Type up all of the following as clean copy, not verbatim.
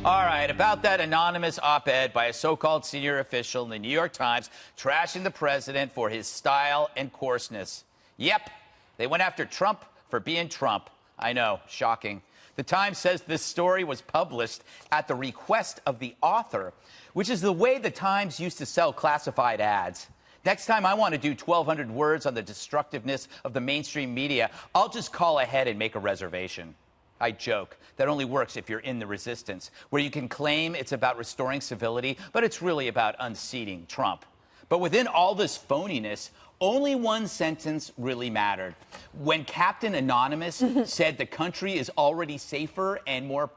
All right, about that anonymous op-ed by a so-called senior official in the New York Times trashing the president for his style and coarseness. Yep, they went after Trump for being Trump. I know, shocking. The Times says this story was published at the request of the author, which is the way the Times used to sell classified ads. Next time I want to do 1,200 words on the destructiveness of the mainstream media, I'll just call ahead and make a reservation. I joke. That only works if you're in the resistance, where you can claim it's about restoring civility, but it's really about unseating Trump. But within all this phoniness, only one sentence really mattered. When Captain Anonymous said the country is already safer and more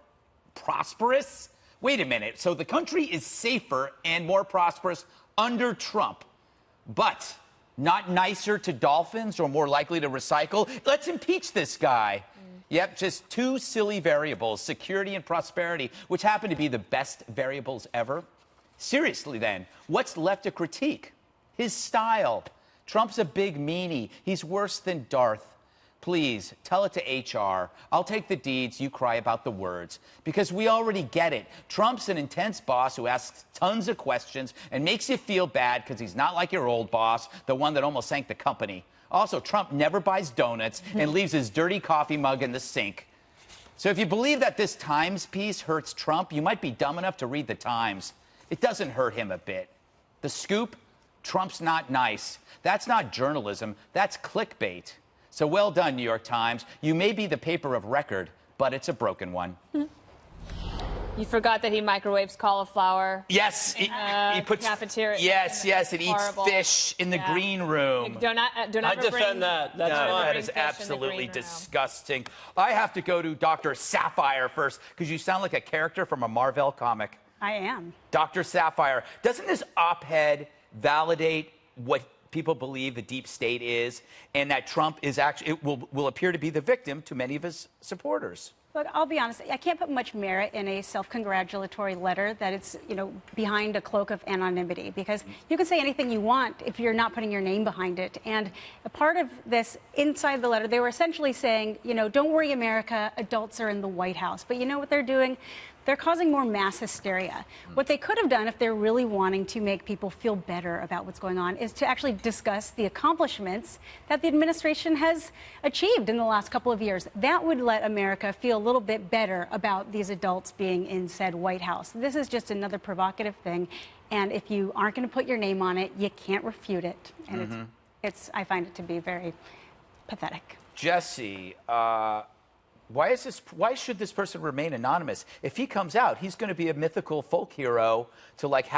prosperous. Wait a minute. So the country is safer and more prosperous under Trump, but not nicer to dolphins or more likely to recycle? Let's impeach this guy. Yep, just two silly variables, security and prosperity, which happen to be the best variables ever. Seriously, then, what's left to critique? His style. Trump's a big meanie. He's worse than Darth. Please, tell it to HR. I'll take the deeds, you cry about the words. Because we already get it. Trump's an intense boss who asks tons of questions and makes you feel bad because he's not like your old boss, the one that almost sank the company. Also, Trump never buys donuts and leaves his dirty coffee mug in the sink. So if you believe that this Times piece hurts Trump, you might be dumb enough to read the Times. It doesn't hurt him a bit. The Scoop? Trump's not nice. That's not journalism. That's clickbait. So well done, New York Times. You may be the paper of record, but it's a broken one. You forgot that he microwaves cauliflower. Yes, he puts cafeteria. Yes, it eats fish in the green room. Do not I defend that. That's fine. That is absolutely disgusting. I have to go to Dr. Sapphire first because you sound like a character from a Marvel comic. I am. Dr. Sapphire, doesn't this op-ed validate what people believe the deep state is, and that Trump is actually will appear to be the victim to many of his supporters? Look, I'll be honest, I can't put much merit in a self-congratulatory letter that it's, behind a cloak of anonymity, because you can say anything you want if you're not putting your name behind it. And a part of this, inside the letter, they were essentially saying, don't worry, America, adults are in the White House. But you know what they're doing? They're causing more mass hysteria. What they could have done if they're really wanting to make people feel better about what's going on is to actually discuss the accomplishments that the administration has achieved in the last couple of years. That would let America feel a little bit better about these adults being in said White House. This is just another provocative thing. And if you aren't going to put your name on it, you can't refute it. And I find it to be very pathetic. Jesse, why should this person remain anonymous? If he comes out, he's going to be a mythical folk hero to like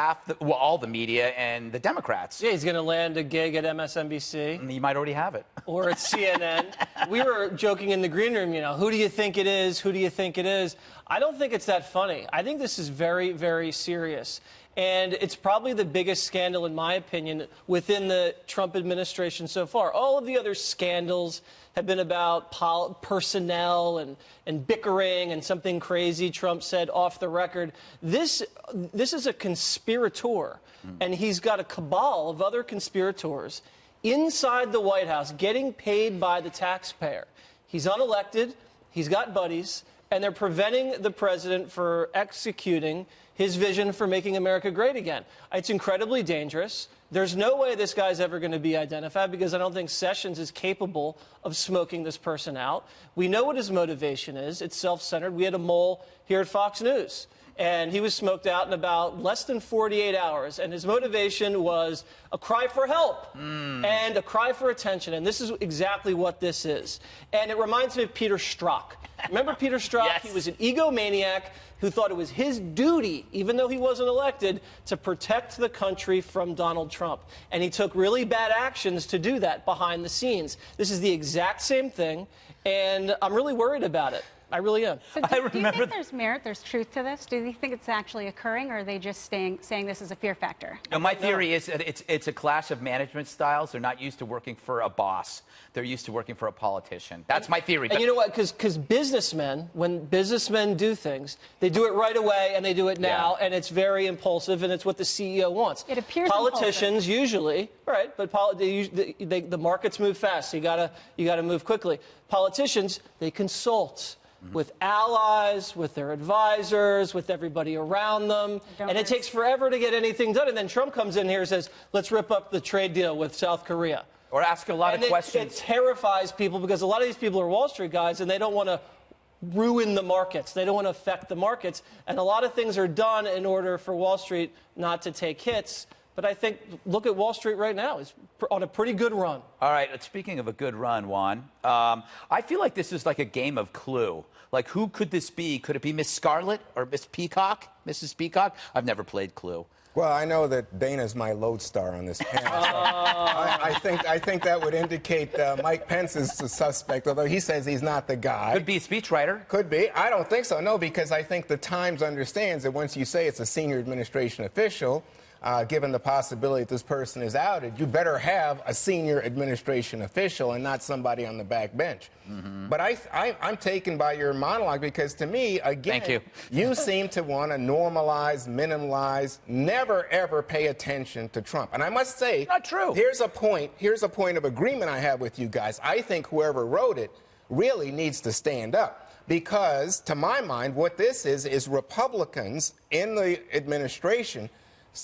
all the media and the Democrats. Yeah, he's going to land a gig at MSNBC. And he might already have it. Or at CNN. We were joking in the green room, who do you think it is? Who do you think it is? I don't think it's that funny. I think this is very, very serious. And it's probably the biggest scandal, in my opinion, within the Trump administration so far. All of the other scandals have been about personnel and bickering and something crazy Trump said off the record. This is a conspirator, and he's got a cabal of other conspirators inside the White House getting paid by the taxpayer. He's unelected, he's got buddies, and they're preventing the president from executing his vision for making America great again. It's incredibly dangerous. There's no way this guy's ever going to be identified because I don't think Sessions is capable of smoking this person out. We know what his motivation is. It's self-centered. We had a mole here at Fox News, and he was smoked out in about less than 48 hours, and his motivation was a cry for help and a cry for attention, and this is exactly what this is. And it reminds me of Peter Strzok. Remember Peter Strzok? Yes. He was an egomaniac who thought it was his duty, even though he wasn't elected, to protect the country from Donald Trump. And he took really bad actions to do that behind the scenes. This is the exact same thing, and I'm really worried about it. I really am. So do you think there's merit, there's truth to this? Do you think it's actually occurring, or are they just saying this is a fear factor? No, my theory is that it's a clash of management styles. They're not used to working for a boss. They're used to working for a politician. That's my theory. And you know what? Because businessmen, when businessmen do things, they do it right away, and they do it now, and it's very impulsive, and it's what the CEO wants. It appears politicians impulsive. Usually, right? But the markets move fast. So you gotta move quickly. Politicians, they consult. with allies, with their advisors, with everybody around them. And it takes forever to get anything done. And then Trump comes in here and says, let's rip up the trade deal with South Korea. Or ask a lot of questions. It terrifies people because a lot of these people are Wall Street guys and they don't want to ruin the markets. They don't want to affect the markets. And a lot of things are done in order for Wall Street not to take hits. But I think, look at Wall Street right now. It's on a pretty good run. All right, speaking of a good run, Juan, I feel like this is like a game of Clue. Like, who could this be? Could it be Miss Scarlet or Miss Peacock? Mrs. Peacock? I've never played Clue. Well, I know that Dana's my lodestar on this panel. So I think that would indicate Mike Pence is the suspect, although he says he's not the guy. Could be a speechwriter. Could be. I don't think so, no, because I think the Times understands that once you say it's a senior administration official, given the possibility that this person is outed, you better have a senior administration official and not somebody on the back bench. But I'm taken by your monologue because, to me, again, thank you. You seem to want to normalize, minimalize, never, ever pay attention to Trump. And I must say, not true. Here's a point of agreement I have with you guys. I think whoever wrote it really needs to stand up. Because, to my mind, what this is Republicans in the administration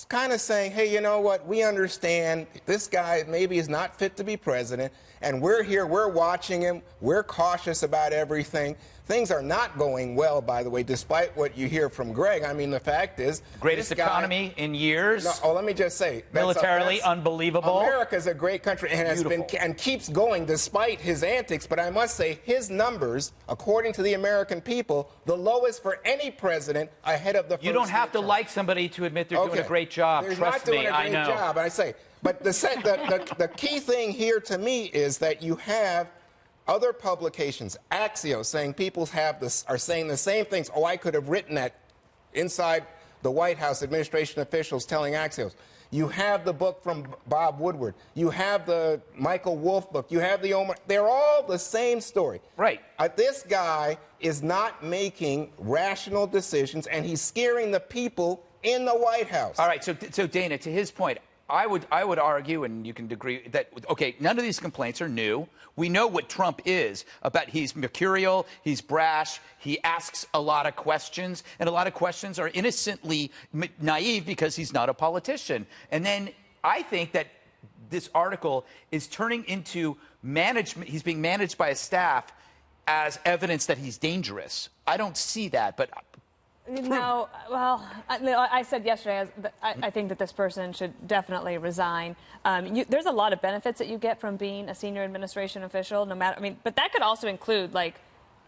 kind of saying, hey, you know what, we understand this guy maybe is not fit to be president, and we're here, we're watching him, we're cautious about everything. Things are not going well, by the way, despite what you hear from Greg. I mean, the fact is... Greatest economy in years. No, let me just say... Militarily unbelievable. America's a great country and has been and keeps going despite his antics. But I must say, his numbers, according to the American people, the lowest for any president ahead of the first. You don't have to like somebody to admit they're doing a great job. They're Trust not doing me, a great I know. job, I say. But the key thing here to me is that you have other publications, Axios, saying people are saying the same things. Oh, I could have written that inside the White House, administration officials telling Axios. You have the book from Bob Woodward. You have the Michael Wolff book. You have the Omar. They're all the same story. Right. This guy is not making rational decisions, and he's scaring the people in the White House. All right. So Dana, to his point, I would argue, and you can agree, that, okay, none of these complaints are new. We know what Trump is about. He's mercurial, he's brash, he asks a lot of questions, and a lot of questions are innocently naive because he's not a politician. And then I think that this article is turning into management. He's being managed by a staff as evidence that he's dangerous. I don't see that, but... No, well, I said yesterday, I think that this person should definitely resign. There's a lot of benefits that you get from being a senior administration official, no matter, but that could also include, like,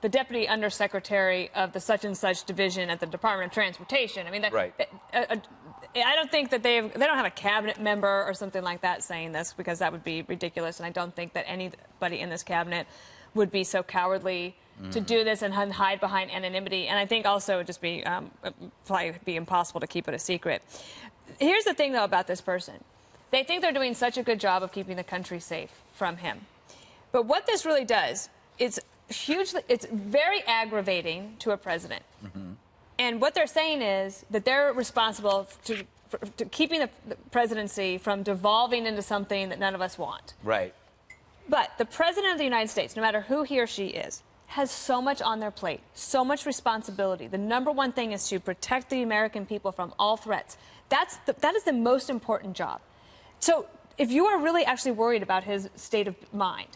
the deputy undersecretary of the such and such division at the Department of Transportation. I mean, right. I don't think that they don't have a cabinet member or something like that saying this, because that would be ridiculous, and I don't think that anybody in this cabinet would be so cowardly to do this and hide behind anonymity. And I think also it would just be probably be impossible to keep it a secret. Here's the thing, though, about this person. They think they're doing such a good job of keeping the country safe from him. But what this really does, it's very aggravating to a president. And what they're saying is that they're responsible to keeping the presidency from devolving into something that none of us want. Right. But the president of the United States, no matter who he or she is, has so much on their plate, so much responsibility. The number one thing is to protect the American people from all threats. That is the most important job. So if you are really actually worried about his state of mind,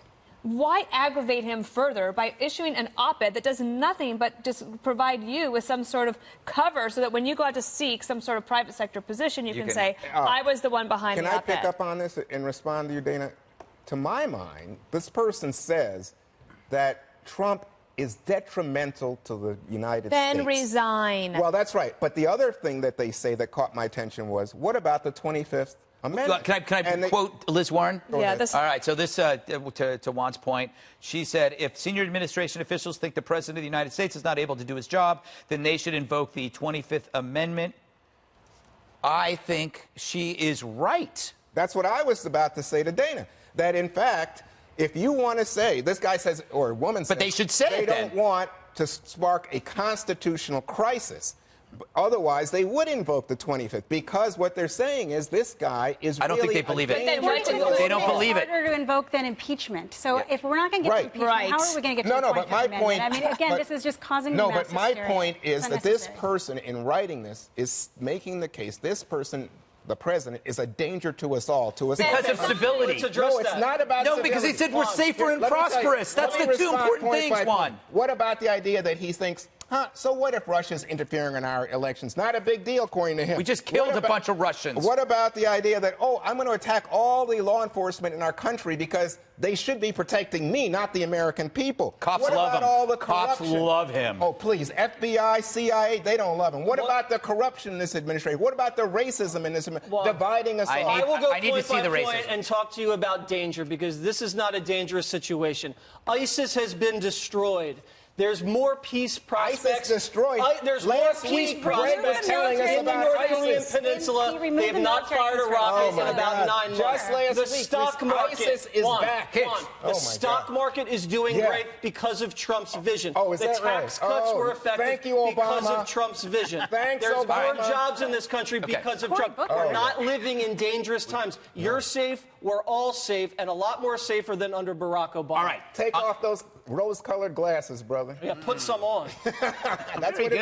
why aggravate him further by issuing an op-ed that does nothing but just provide you with some sort of cover so that when you go out to seek some sort of private sector position, you can say, I was the one behind the op-ed. Can I pick up on this and respond to you, Dana? To my mind, this person says that Trump is detrimental to the United States. Then resign. Well, that's right. But the other thing that they say that caught my attention was, what about the 25th Amendment? Can I quote Liz Warren? Yeah. All right. So this, to Juan's point, she said, if senior administration officials think the president of the United States is not able to do his job, then they should invoke the 25th Amendment. I think she is right. That's what I was about to say to Dana. That, in fact, if you want to say, this guy says, or a woman says, but they should say they don't want to spark a constitutional crisis. Otherwise, they would invoke the 25th, because what they're saying is this guy is I don't really think they believe it. They don't believe it. It's harder to invoke than impeachment. So if we're not going to get to impeachment, how are we going to get to the 25th but my Amendment? point, I mean, again, this is just causing no, mass but my hysteria. point is It's that this unnecessary. person in writing this is making the case. This person, the president, is a danger to us all. Because of civility. Let's address No, it's that. not about No, civility. because he said we're safer and Let me tell you- prosperous. That's let the me two respond important point things, by point. Juan. What about the idea that he thinks, so what if Russia's interfering in our elections? Not a big deal, according to him. We just killed a bunch of Russians. What about the idea that, I'm going to attack all the law enforcement in our country because they should be protecting me, not the American people? Cops what love about him. all the Cops corruption? love him. Oh, please. FBI, CIA, they don't love him. What about the corruption in this administration? What about the racism in this administration? Dividing us all. I will go I need to point see by the point racism. and talk to you about danger, because this is not a dangerous situation. ISIS has been destroyed. There's more peace prospects. ISIS destroyed. There's Last more peace week, Greg was prospects telling us in the about North Korean ISIS. Peninsula. He removed They have the not military fired a control. rocket Oh, in my about God. 9 months. Just last the week, stock market, ISIS is back. The Oh, my stock God. market is doing Yeah. great because of Trump's vision. Oh, is the that right? tax cuts were effective thank you, because Obama. of Trump's vision. Thanks, There's Obama. more jobs in this country because of Trump. Booker. We're not living in dangerous times. You're safe. We're all safe, and a lot more safer than under Barack Obama. All right. Take off those rose-colored glasses, brother. Yeah, put some on. That's Very what it good.